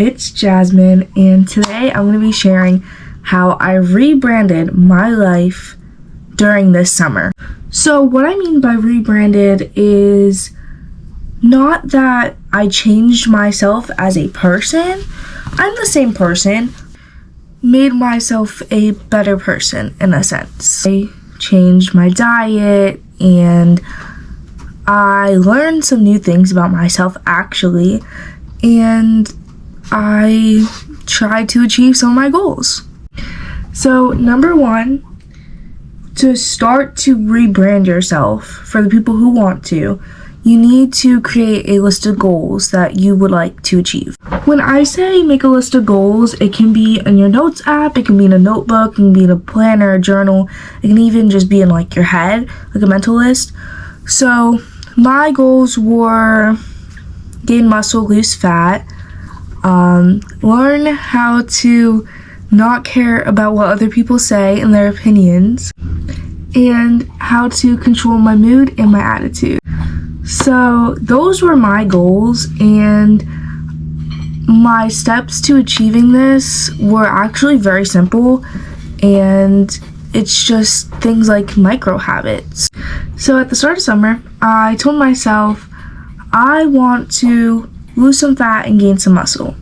it's Jasmine, and today I'm going to be sharing how I rebranded my life during this summer. So what I mean by rebranded is not that I changed myself as a person. I'm the same person, made myself a better person in a sense. I changed my diet and I learned some new things about myself actually, and I tried to achieve some of my goals. So number one, to start to rebrand yourself, for the people who want to, you need to create a list of goals that you would like to achieve. When I say make a list of goals, it can be in your notes app, it can be in a notebook, it can be in a planner, a journal, it can even just be in like your head, like a mental list. So my goals were gain muscle, lose fat, learn how to not care about what other people say and their opinions, and how to control my mood and my attitude. So those were my goals, and my steps to achieving this were actually very simple, and it's just things like micro habits. So at the start of summer, I told myself I want to lose some fat and gain some muscle.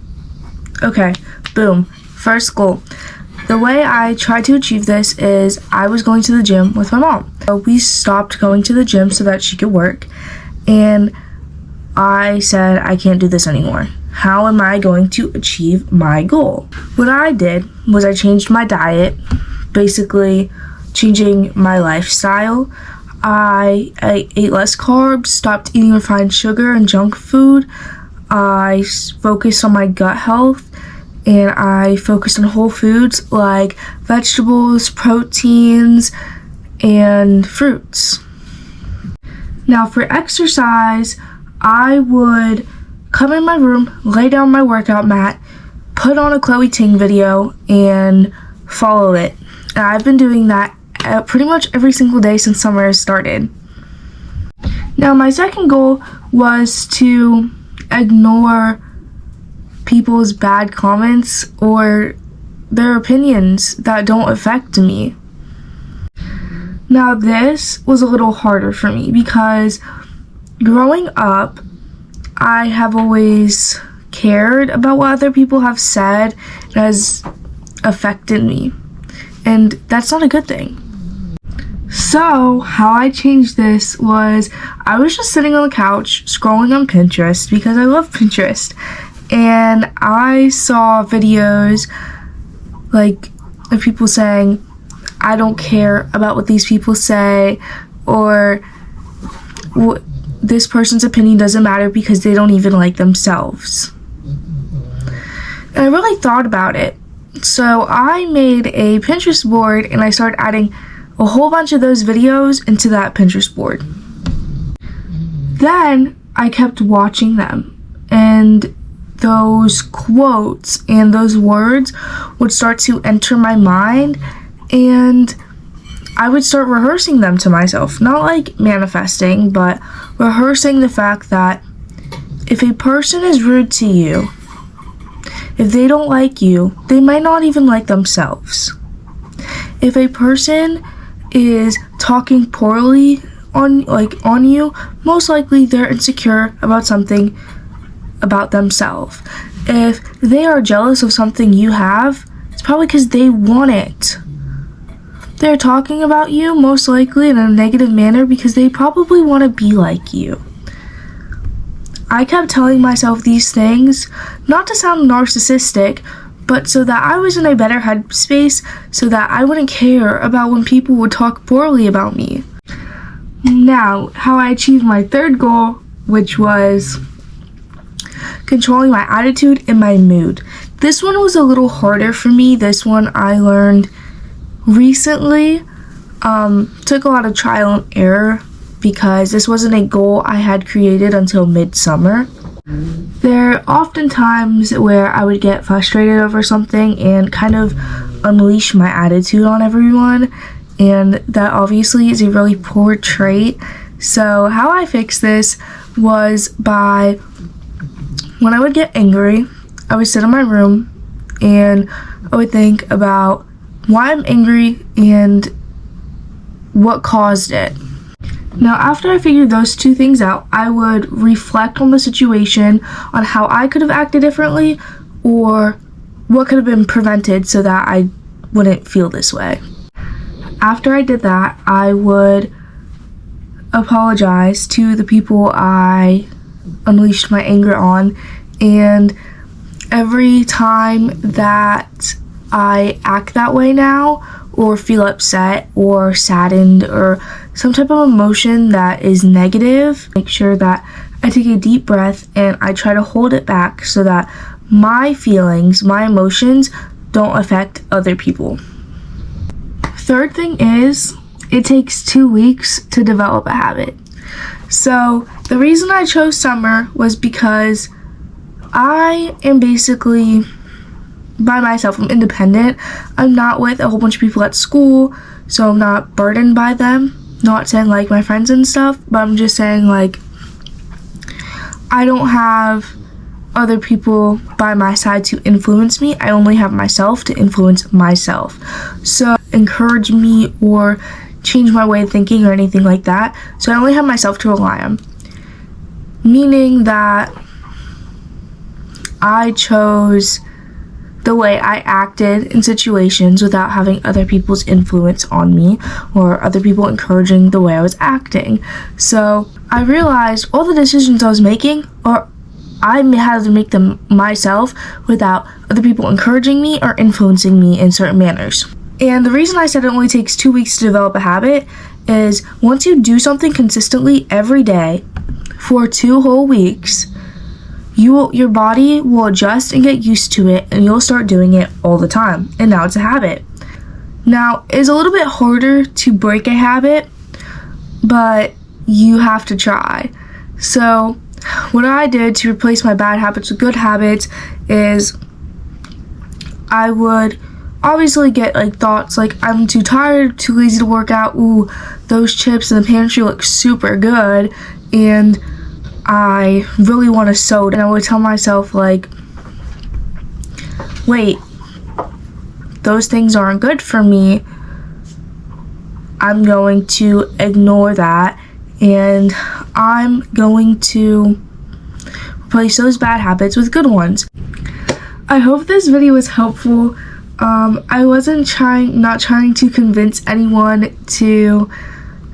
Okay, boom, first goal. The way I tried to achieve this is I was going to the gym with my mom. So we stopped going to the gym so that she could work, and I said I can't do this anymore. How am I going to achieve my goal? What I did was I changed my diet, basically changing my lifestyle. I ate less carbs, stopped eating refined sugar and junk food. I focused on my gut health, and I focused on whole foods like vegetables, proteins, and fruits. Now for exercise, I would come in my room, lay down my workout mat, put on a Chloe Ting video, and follow it. And I've been doing that pretty much every single day since summer has started. Now my second goal was to ignore people's bad comments or their opinions that don't affect me. Now this was a little harder for me because growing up, I have always cared about what other people have said. It has affected me, and that's not a good thing. So how I changed this was I was just sitting on the couch scrolling on Pinterest because I love Pinterest, and I saw videos like of people saying I don't care about what these people say, or this person's opinion doesn't matter because they don't even like themselves. And I really thought about it. So I made a Pinterest board and I started adding a whole bunch of those videos into that Pinterest board. Then I kept watching them, and those quotes and those words would start to enter my mind, and I would start rehearsing them to myself. Not like manifesting, but rehearsing the fact that if a person is rude to you, if they don't like you, they might not even like themselves. If a person is talking poorly on you, most likely they're insecure about something about themselves. If they are jealous of something you have, it's probably because they want it. They're talking about you most likely in a negative manner because they probably want to be like you. I kept telling myself these things, not to sound narcissistic, but so that I was in a better headspace, so that I wouldn't care about when people would talk poorly about me. Now, how I achieved my third goal, which was controlling my attitude and my mood. This one was a little harder for me. This one I learned recently. Took a lot of trial and error because this wasn't a goal I had created until midsummer. There are often times where I would get frustrated over something and kind of unleash my attitude on everyone, and that obviously is a really poor trait. So how I fixed this was by, when I would get angry, I would sit in my room and I would think about why I'm angry and what caused it. Now, after I figured those two things out, I would reflect on the situation, on how I could have acted differently or what could have been prevented so that I wouldn't feel this way. After I did that, I would apologize to the people I unleashed my anger on, and every time that I act that way now or feel upset or saddened or some type of emotion that is negative, make sure that I take a deep breath and I try to hold it back so that my feelings, my emotions don't affect other people. Third thing is, it takes 2 weeks to develop a habit. So the reason I chose summer was because I am basically by myself. I'm independent. I'm not with a whole bunch of people at school, so I'm not burdened by them. Not saying like my friends and stuff, but I'm just saying like I don't have other people by my side to influence me. I only have myself to influence myself. So encourage me or change my way of thinking or anything like that. So I only have myself to rely on. Meaning that I chose the way I acted in situations without having other people's influence on me or other people encouraging the way I was acting. So I realized all the decisions I was making, or I had to make them myself without other people encouraging me or influencing me in certain manners. And the reason I said it only takes 2 weeks to develop a habit is once you do something consistently every day for 2 whole weeks, your body will adjust and get used to it, and you'll start doing it all the time, and now it's a habit. Now, it's a little bit harder to break a habit, but you have to try. So what I did to replace my bad habits with good habits is I would obviously get like thoughts like I'm too tired, too lazy to work out, ooh, those chips in the pantry look super good, and I really want a soda. And I would tell myself like, wait, those things aren't good for me. I'm going to ignore that and I'm going to replace those bad habits with good ones. I hope this video was helpful. I wasn't not trying to convince anyone to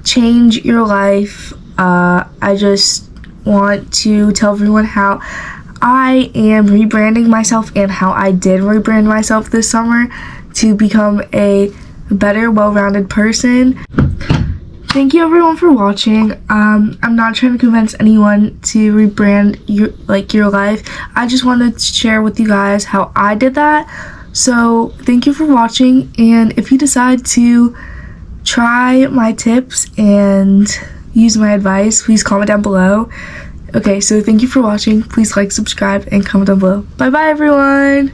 change your life. I just want to tell everyone how I am rebranding myself and how I did rebrand myself this summer to become a better, well-rounded person. Thank you everyone for watching. I'm not trying to convince anyone to rebrand your life. I just wanted to share with you guys how I did that. So thank you for watching, and if you decide to try my tips and use my advice, please comment down below. Okay, so thank you for watching. Please like, subscribe, and comment down below. Bye bye everyone.